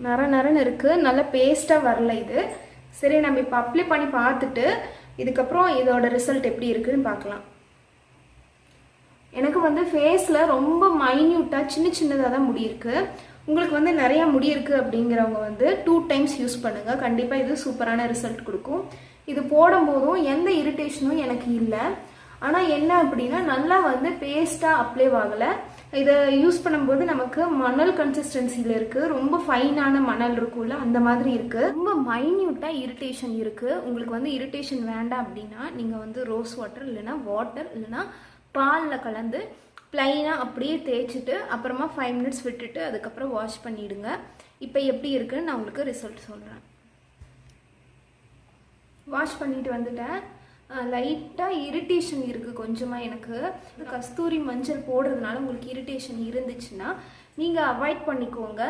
நரன்னு இருக்குது, நல்ல பேஸ்ட்டாக வரல இது. சரி, நம்ம இப்போ அப்ளை பண்ணி பார்த்துட்டு இதுக்கப்புறம் இதோட ரிசல்ட் எப்படி இருக்குதுன்னு பார்க்கலாம். எனக்கு வந்து ஃபேஸில் ரொம்ப மைன்யூட்டாக சின்னதாக தான் முடி இருக்குது. உங்களுக்கு வந்து நிறையா முடி இருக்குது அப்படிங்கிறவங்க வந்து 2 டைம்ஸ் யூஸ் பண்ணுங்கள். கண்டிப்பாக இது சூப்பரான ரிசல்ட் கொடுக்கும். இது போடும்போதும் எந்த இரிட்டேஷனும் எனக்கு இல்லை. ஆனால் என்ன அப்படின்னா நல்லா வந்து பேஸ்ட்டாக அப்ளை ஆகலை. இதை யூஸ் பண்ணும்போது நமக்கு மணல் கன்சிஸ்டன்சியில் இருக்குது. ரொம்ப ஃபைனான மணல் இருக்கும்ல, அந்த மாதிரி இருக்குது. ரொம்ப மைன்யூட்டாக இரிட்டேஷன் இருக்குது. உங்களுக்கு வந்து இரிட்டேஷன் வேண்டாம் அப்படின்னா நீங்கள் வந்து ரோஸ் வாட்டர் இல்லைன்னா பாலில் கலந்து ப்ளைனாக அப்படியே தேய்ச்சிட்டு அப்புறமா 5 மினிட்ஸ் விட்டுட்டு அதுக்கப்புறம் வாஷ் பண்ணிவிடுங்க. இப்போ எப்படி இருக்குன்னு நான் உங்களுக்கு ரிசல்ட் சொல்கிறேன். வாஷ் பண்ணிட்டு வந்துட்டேன். லைட்டாக இரிட்டேஷன் இருக்குது கொஞ்சமாக. எனக்கு கஸ்தூரி மஞ்சள் போடுறதுனால உங்களுக்கு இரிட்டேஷன் இருந்துச்சுன்னா நீங்கள் அவாய்ட் பண்ணிக்கோங்க.